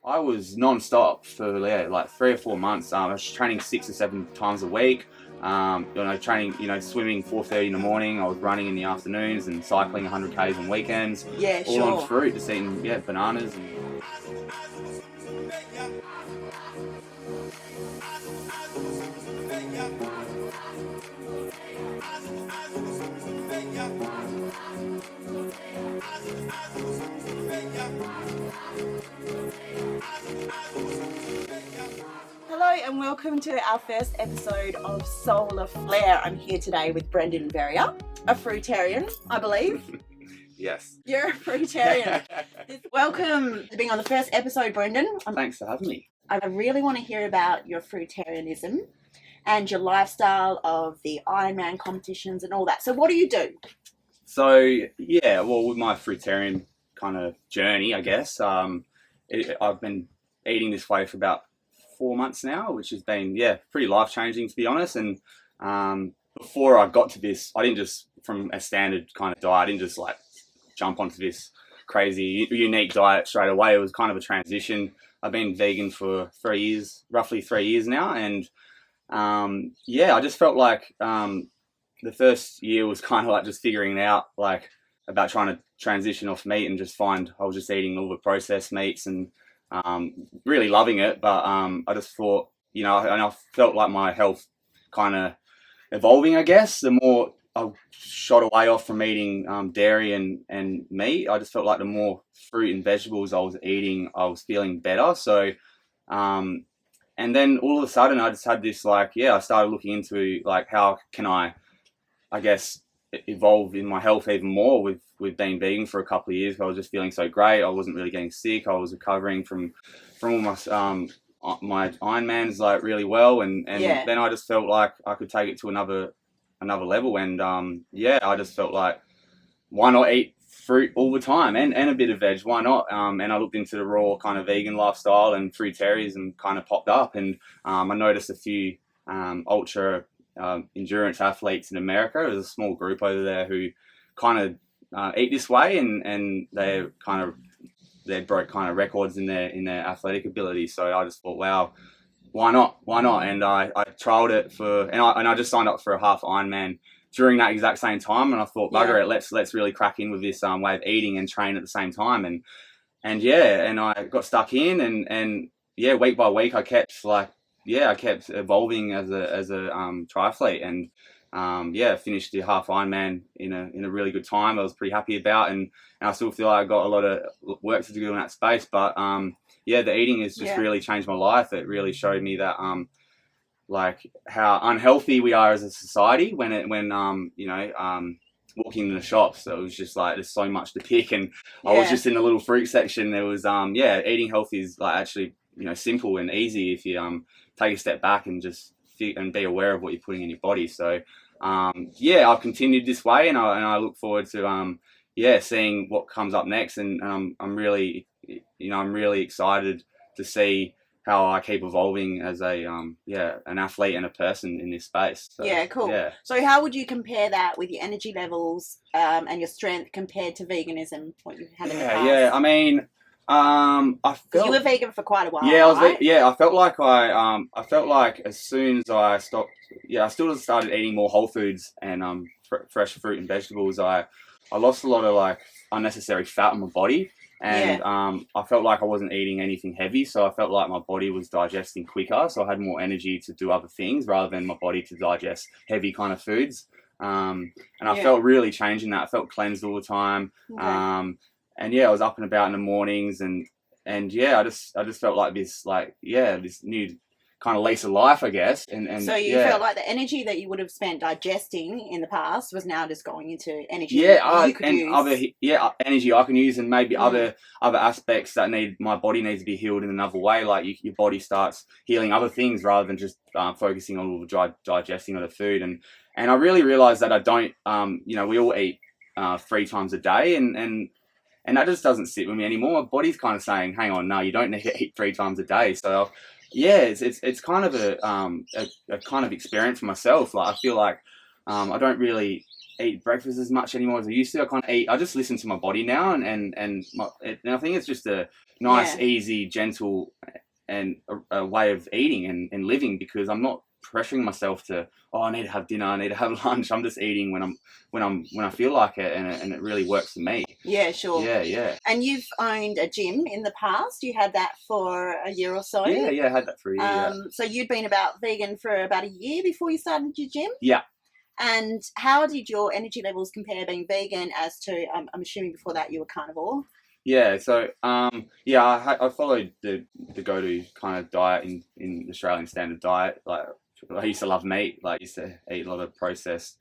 I was non-stop for like 3 or 4 months. I was training 6 or 7 times a week. Training, swimming 4:30 in the morning. I was running in the afternoons and cycling 100 k's on weekends. Yeah, All on sure. fruit, just eating bananas. Hello and welcome to our first episode of Soular Flair. I'm here today with Brendan Verrier, a fruitarian, I believe. Yes. You're a fruitarian. Welcome to being on the first episode, Brendan. Thanks for having me. I really want to hear about your fruitarianism and your lifestyle of the Ironman competitions and all that. So what do you do? So, with my fruitarian kind of journey, I guess, I've been eating this way for about 4 months now, which has been, pretty life-changing, to be honest. And before I got to this, I didn't just, from a standard kind of diet, I didn't just like jump onto this crazy, unique diet straight away. It was kind of a transition. I've been vegan for roughly 3 years now. And I just felt like the first year was kind of like just figuring out like about trying to transition off meat and just find I was just eating all the processed meats and really loving it. But I just thought, and I felt like my health kind of evolving, I guess. The more I shot away off from eating dairy and meat, I just felt like the more fruit and vegetables I was eating, I was feeling better. So, and then all of a sudden I just had this I started looking into like how can I guess, evolve in my health even more with being vegan for a couple of years. I was just feeling so great. I wasn't really getting sick. I was recovering from all my Ironmans like really well, and then I just felt like I could take it to another level. And I just felt like why not eat fruit all the time and a bit of veg? Why not? And I looked into the raw kind of vegan lifestyle, and fruitarianism kind of popped up, and I noticed a few ultra endurance athletes in America. There's a small group over there who kind of eat this way, and they broke kind of records in their athletic ability. So I just thought, wow, why not? And I trialed it and I just signed up for a half Ironman during that exact same time. And I thought, bugger it, let's really crack in with this way of eating and train at the same time. And I got stuck in, and week by week I kept evolving as a triathlete, and finished the half Ironman in a really good time. I was pretty happy about, and I still feel like I got a lot of work to do in that space. But the eating has just really changed my life. It really showed me that like how unhealthy we are as a society when walking in the shops. So it was just like there's so much to pick, and I was just in the little fruit section. There was eating healthy is like actually simple and easy if you take a step back and just and be aware of what you're putting in your body. So I've continued this way, and I look forward to seeing what comes up next, and I'm really excited to see how I keep evolving as an athlete and a person in this space. So, cool. Yeah. So how would you compare that with your energy levels and your strength compared to veganism, what you had in the past? I mean, I felt you were vegan for quite a while. Yeah, right? I felt like I felt like as soon as I stopped, I still started eating more whole foods and fresh fruit and vegetables. I lost a lot of like unnecessary fat in my body, and I felt like I wasn't eating anything heavy, so I felt like my body was digesting quicker, so I had more energy to do other things rather than my body to digest heavy kind of foods. And I felt really changing that. I felt cleansed all the time. Okay. I was up and about in the mornings, and I just felt like this this new kind of lease of life, I guess. And so you felt like the energy that you would have spent digesting in the past was now just going into energy. Energy I can use, and maybe other aspects that my body needs to be healed in another way. Like your body starts healing other things rather than just focusing on all the digesting of the food. And I really realized that I don't. We all eat 3 times a day, and that just doesn't sit with me anymore. My body's kind of saying, hang on, no, you don't need to eat 3 times a day. So it's kind of a kind of experience for myself. Like I feel like I don't really eat breakfast as much anymore as I used to. I kind of eat. I just listen to my body now, and I think it's just a nice, easy, gentle, and a way of eating and living, because I'm not pressuring myself to, I need to have dinner, I need to have lunch. I'm just eating when I feel like it, and it really works for me. Yeah, sure. Yeah. And you've owned a gym in the past. You had that for a year or so. Yeah, I had that for a year. So you'd been vegan for about a year before you started your gym. Yeah. And how did your energy levels compare being vegan as to, I'm assuming before that you were carnivore? Yeah, so I followed the go-to kind of diet in Australian standard diet. Like, I used to love meat. Like, I used to eat a lot of processed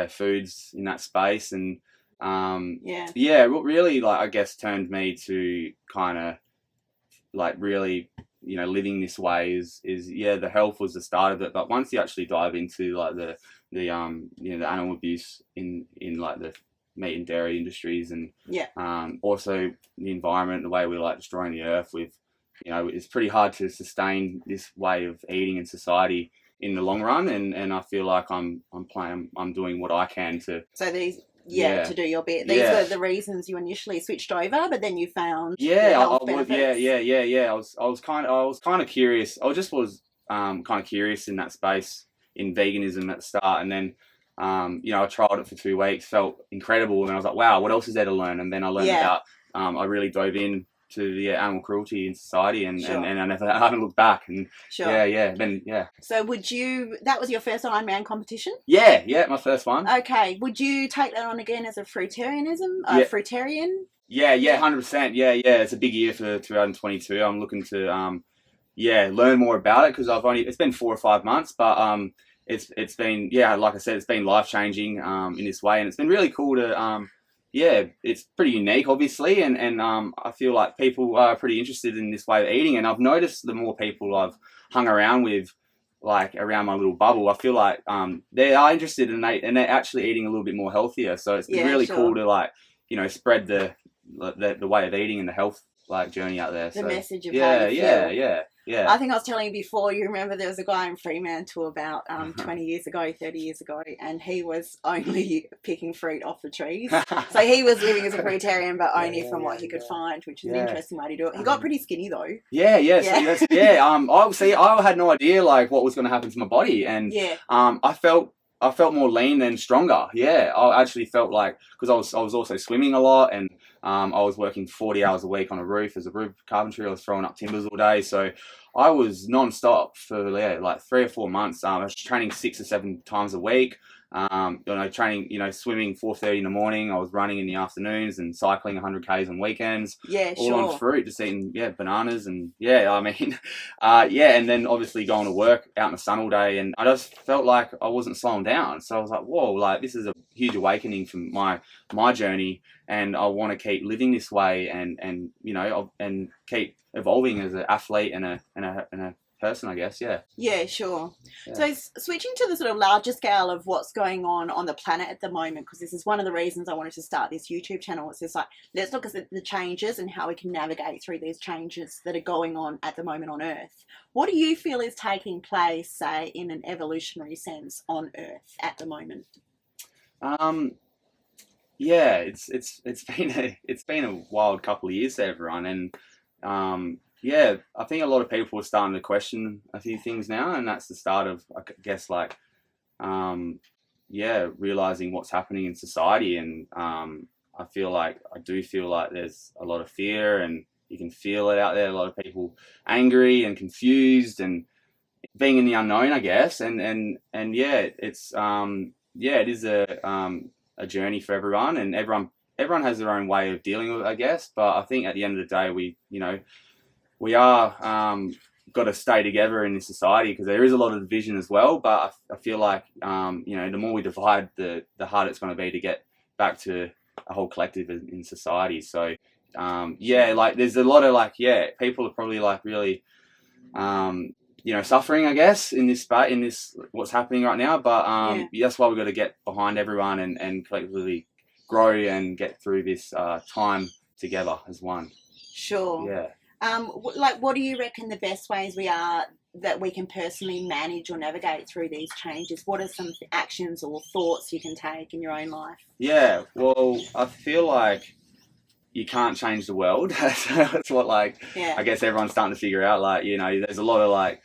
foods in that space, and what really, like, I guess turned me to kind of like really, living this way is the health was the start of it. But once you actually dive into like the animal abuse in like the meat and dairy industries, and also the environment, the way we like destroying the earth with, it's pretty hard to sustain this way of eating in society in the long run, and I feel like I'm doing what I can to to do your bit. These were the reasons you initially switched over, but then you found benefits. I was kind of curious. I just was kind of curious in that space in veganism at the start, and then I tried it for 2 weeks, felt incredible, and I was like, wow, what else is there to learn? And then I learned about I really dove in to the animal cruelty in society, and I haven't looked back. And So that was your first Ironman competition? Yeah, my first one. Okay, would you take that on again as a fruitarianism? Fruitarian? Yeah, 100%. Yeah, it's a big year for 2022. I'm looking to learn more about it, because it's been 4 or 5 months, but it's been, like I said, it's been life-changing in this way, and it's been really cool to it's pretty unique, obviously, and I feel like people are pretty interested in this way of eating, and I've noticed the more people I've hung around with, like around my little bubble, I feel like they are interested, and they're actually eating a little bit more healthier. So it's been really cool to, like, spread the way of eating and the health, like, journey out there. The message of how you feel. Yeah. I think I was telling you before, you remember there was a guy in Fremantle about 20 years ago, 30 years ago, and he was only picking fruit off the trees. So he was living as a fruitarian, but only from what he could find, which is an interesting way to do it. He got pretty skinny though. I had no idea, like, what was going to happen to my body, and I felt more lean than stronger. Yeah, I actually felt like, because I was also swimming a lot, and I was working 40 hours a week on a roof as a roof carpentry. I was throwing up timbers all day, so I was non-stop for like 3 or 4 months. I was training 6 or 7 times a week. Training, swimming 4:30 in the morning. I was running in the afternoons and cycling 100 k's on weekends. All on fruit, just eating bananas, and and then obviously going to work out in the sun all day, and I just felt like I wasn't slowing down. So I was like, whoa, like, this is a huge awakening from my journey, and I want to keep living this way, and keep evolving as an athlete and a person, I guess. Yeah, sure. So switching to the sort of larger scale of what's going on the planet at the moment, because this is one of the reasons I wanted to start this YouTube channel. It's just like, let's look at the changes and how we can navigate through these changes that are going on at the moment on Earth. What do you feel is taking place, say, in an evolutionary sense on Earth at the moment? It's been a wild couple of years for everyone, and I think a lot of people are starting to question a few things now, and that's the start of, I guess, like, realizing what's happening in society. And I do feel like there's a lot of fear, and you can feel it out there. A lot of people angry and confused and being in the unknown, I guess. And it's it is a journey for everyone, and everyone has their own way of dealing with it, I guess. But I think at the end of the day, we are got to stay together in this society, because there is a lot of division as well. But I feel like the more we divide, the harder it's going to be to get back to a whole collective in society. So like, there's a lot of people are probably like really suffering, I guess, in this what's happening right now. But that's why we've got to get behind everyone and collectively grow and get through this time together as one. Sure. Yeah. Like, what do you reckon the best ways that we can personally manage or navigate through these changes? What are some actions or thoughts you can take in your own life? Yeah, well, I feel like you can't change the world. That's what, like, I guess everyone's starting to figure out. Like, you know, there's a lot of like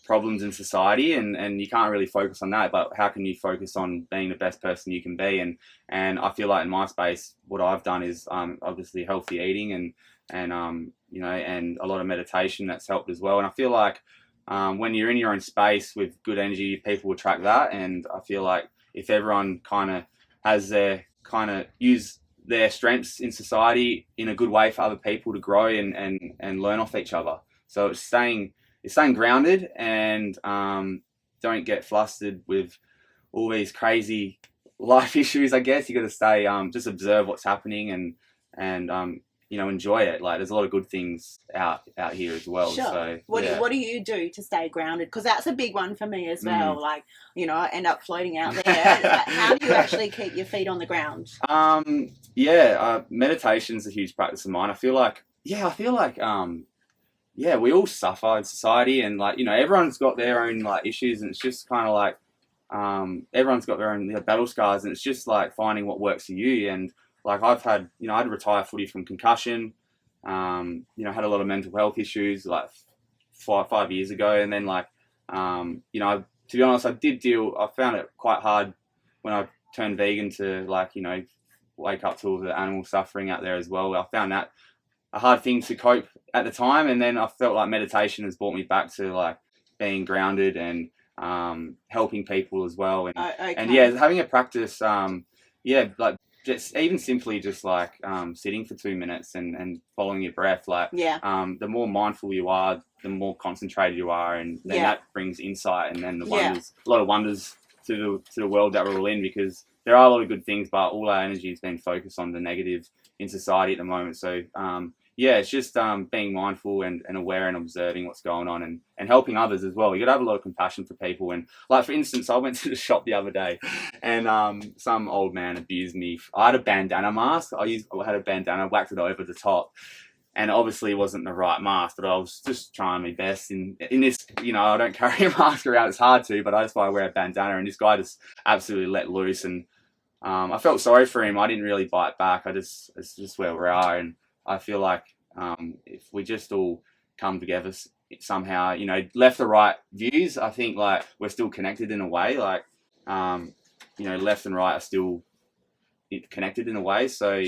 problems in society, and you can't really focus on that. But how can you focus on being the best person you can be? And I feel like in my space, what I've done is obviously healthy eating and you know, and a lot of meditation that's helped as well. And I feel like when you're in your own space with good energy, people attract that. And I feel like if everyone kind of has their kind of use their strengths in society in a good way for other people to grow and learn off each other. So it's staying grounded and don't get flustered with all these crazy life issues. I guess you got to stay just observe what's happening and you know, enjoy it. Like, there's a lot of good things out here as well. Sure. So what do you do to stay grounded? Because that's a big one for me as well. Like, you know, I end up floating out there. How do you actually keep your feet on the ground? Meditation's a huge practice of mine. I feel like we all suffer in society, and like, you know, everyone's got their own like issues, and it's just kind of like everyone's got their own battle scars, and it's just like finding what works for you. And like, I've had, you know, I had to retire footy from concussion, you know, had a lot of mental health issues like 5 years ago. And then like, you know, to be honest, I found it quite hard when I turned vegan to like, you know, wake up to all the animal suffering out there as well. I found that a hard thing to cope at the time. And then I felt like meditation has brought me back to like being grounded and helping people as well. And, and yeah, having a practice, like, just even simply just like sitting for 2 minutes and following your breath, like the more mindful you are, the more concentrated you are, and then that brings insight and then a lot of wonders to the world that we're all in, because there are a lot of good things, but all our energy is being focused on the negative in society at the moment. So it's just being mindful and aware and observing what's going on and helping others as well. You got to have a lot of compassion for people. And like, for instance, I went to the shop the other day and some old man abused me. I had a bandana mask. I had a bandana, whacked it over the top. And obviously it wasn't the right mask, but I was just trying my best. In this, you know, I don't carry a mask around. It's hard to, but that's why I wear a bandana. And this guy just absolutely let loose. And I felt sorry for him. I didn't really bite back. It's just where we are. And I feel like if we just all come together somehow, you know, left to right views, I think like we're still connected in a way. Like, you know, left and right are still connected in a way. So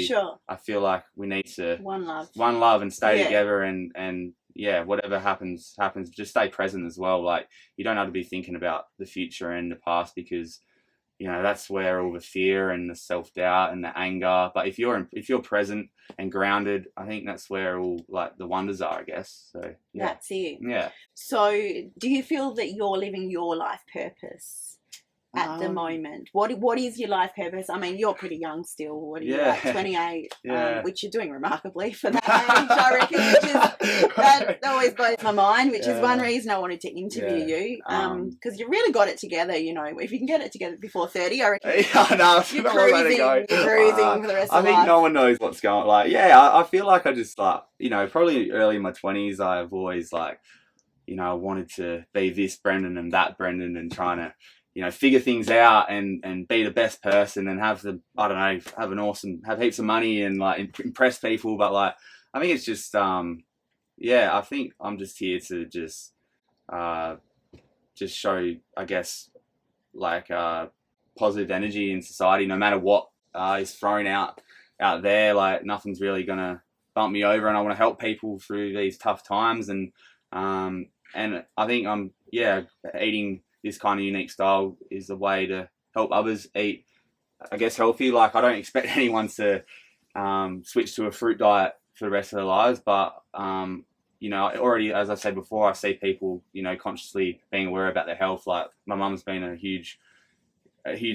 I feel like we need to one love and stay together and whatever happens. Just stay present as well. Like, you don't have to be thinking about the future and the past, because you know, that's where all the fear and the self-doubt and the anger. But if you're present and grounded, I think that's where all like the wonders are, I guess. So that's it. Yeah. So do you feel that you're living your life purpose at the moment? What is your life purpose? I mean, you're pretty young still. What are you, like 28? Which you're doing remarkably for that age, I reckon. That always blows my mind, which is one reason I wanted to interview you, because you really got it together. You know, if you can get it together before 30, I reckon you're cruising for the rest of life. I think no one knows what's going on. Like, I feel like I just like, you know, probably early in my 20s, I've always like, you know, I wanted to be this Brendan and that Brendan and trying to, you know, figure things out and be the best person and have heaps of money and like impress people. But like, I think it's just, I think I'm just here to just show, I guess, like positive energy in society, no matter what is thrown out there. Like, nothing's really gonna bump me over, and I want to help people through these tough times. And I think eating this kind of unique style is a way to help others eat, I guess, healthy. Like, I don't expect anyone to switch to a fruit diet for the rest of their lives, but you know, already, as I said before, I see people, you know, consciously being aware about their health. Like, my mum's been a huge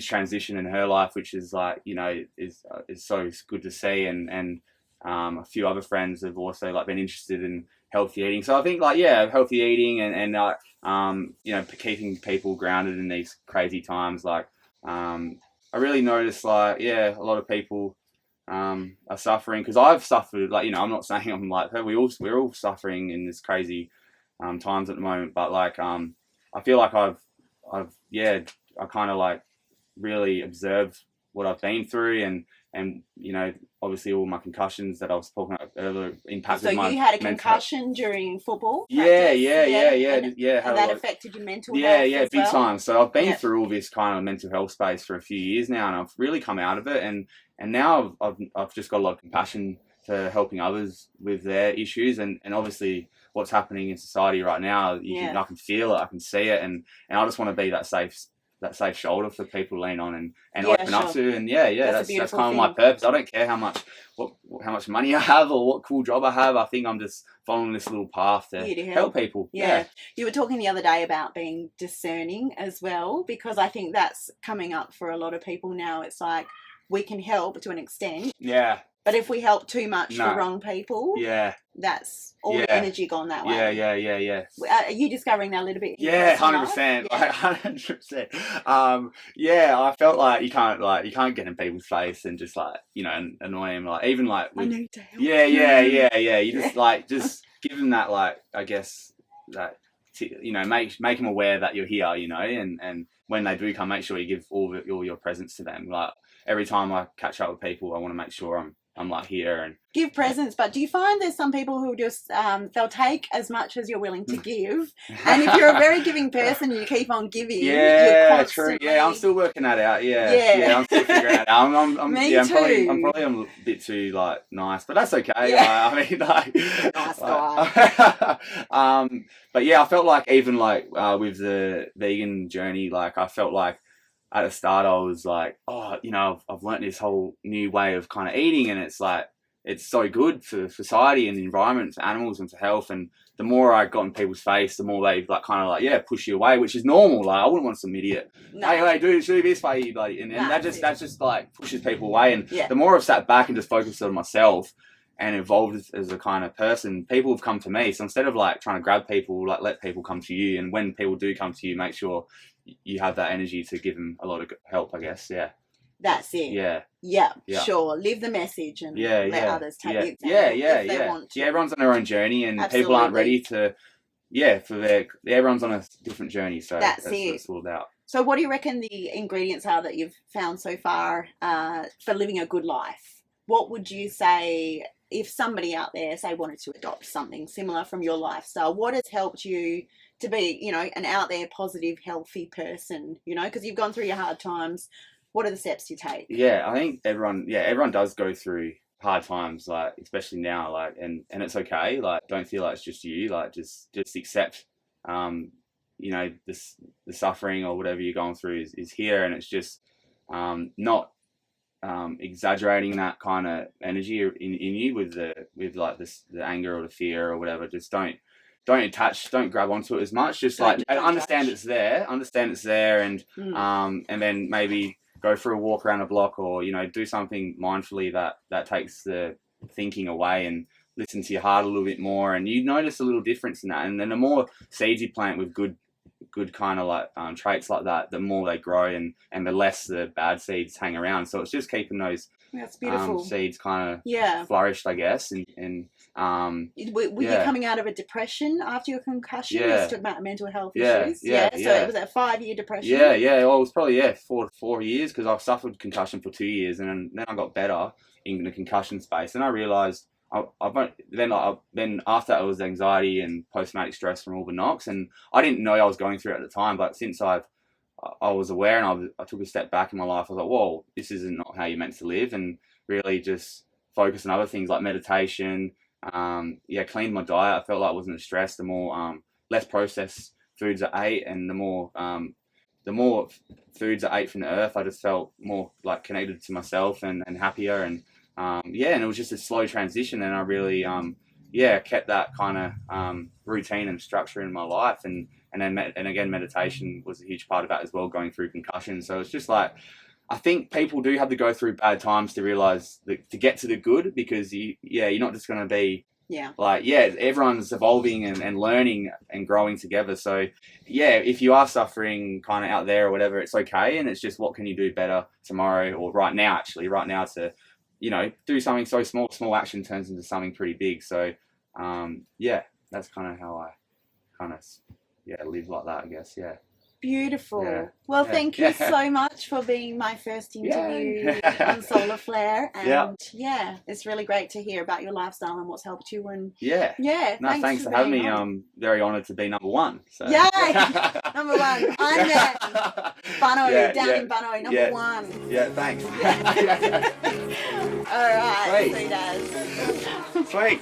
transition in her life, which is like, you know, is so good to see. And a few other friends have also like been interested in healthy eating. So I think like, healthy eating and you know, keeping people grounded in these crazy times. Like, I really noticed like, a lot of people are suffering, because I've suffered, like, I'm not saying I'm like her, we're all suffering in this crazy times at the moment, but like I feel like I kind of like really observed what I've been through, and obviously all my concussions that I was talking about earlier impacted my. So you had a concussion during football practice? And that affected your mental health big well? time. So I've been through all this kind of mental health space for a few years now, and I've really come out of it, and now I've just got a lot of compassion for helping others with their issues, and obviously what's happening in society right now, I can feel it, I can see it, and I just want to be that safe shoulder for people to lean on and open up to, and that's kind of my purpose. I don't care how much money I have or what cool job I have. I think I'm just following this little path to help people. Yeah. You were talking the other day about being discerning as well, because I think that's coming up for a lot of people now. It's like, we can help to an extent. Yeah. But if we help too much the wrong people, that's all the energy gone that way. Yeah. Are you discovering that a little bit? 100%. 100%. I felt like you can't get in people's face and just like, annoy them. Like, even like I need to help. Yeah. You just give them that, like, I guess that, make them aware that you're here, and when they do come, make sure you give all your presents to them. Like, every time I catch up with people, I want to make sure I'm like here and give presents. But do you find there's some people who just they'll take as much as you're willing to give, and if you're a very giving person, you keep on giving. True. I'm still working that out. I'm still figuring it out. I'm probably a bit too like nice, but that's okay. Nice guy. But I felt like even like with the vegan journey, like I felt like at the start I was like, I've learnt this whole new way of kind of eating, and it's like, it's so good for society and the environment, for animals and for health. And the more I got in people's face, the more they like kind of like push you away, which is normal. Like, I wouldn't want some idiot, hey, do this way, like, and that just like pushes people away. And the more I've sat back and just focused on myself and evolved as a kind of person, people have come to me. So instead of like trying to grab people, like, let people come to you. And when people do come to you, make sure you have that energy to give them a lot of help, I guess. That's it. Yeah, sure. Leave the message and let others take the example if they want to. Everyone's on their own journey, and people aren't ready to everyone's on a different journey, so that's it. What it's all about. So what do you reckon the ingredients are that you've found so far for living a good life? What would you say if somebody out there, say, wanted to adopt something similar from your lifestyle? What has helped you to be, an out there, positive, healthy person, because you've gone through your hard times. What are the steps you take? Yeah, I think everyone does go through hard times, like, especially now, like, and it's okay. Like, don't feel like it's just you. Like, just accept, the suffering or whatever you're going through is here, and it's just not exaggerating that kind of energy in you with the anger or the fear or whatever. Just don't grab onto it as much. Just understand it's there, and then maybe go for a walk around the block, or do something mindfully that takes the thinking away, and listen to your heart a little bit more, and you notice a little difference in that. And then the more seeds you plant with good kind of like traits like that, the more they grow, and the less the bad seeds hang around. So it's just keeping those that's beautiful seeds kind of flourished, I guess. And were you coming out of a depression after your concussion? You talked about mental health issues. So it was a 5-year depression. Well, it was probably 4 years, because I've suffered concussion for 2 years, and then I got better in the concussion space, and I realized then after that, it was anxiety and post-traumatic stress from all the knocks, and I didn't know I was going through it at the time, but since I was aware and I took a step back in my life, I was like, whoa, this isn't not how you're meant to live, and really just focus on other things like meditation. Cleaned my diet. I felt like I wasn't as stressed. The more less processed foods I ate, and the more foods I ate from the earth, I just felt more like connected to myself and happier, and and it was just a slow transition, and I really kept that kind of routine and structure in my life, and again, meditation was a huge part of that as well, going through concussion. So it's just like, I think people do have to go through bad times to realize to get to the good, because you're not just going to be everyone's evolving and learning and growing together. So if you are suffering kind of out there or whatever, it's okay, and it's just, what can you do better tomorrow or right now to you know, do something so small action turns into something pretty big. So, yeah, that's kind of how I kind of, live like that, I guess. Yeah. Beautiful. Yeah. Well, Yeah. thank you so much for being my first interview on Soular Flair. And it's really great to hear about your lifestyle and what's helped you. And no, thanks for having me. I'm very honoured to be number one. So. Yay! Number one. I'm there. Bunno, down in Bunno, number one. Yeah, thanks. All right. Sweet. Sweet as. Sweet.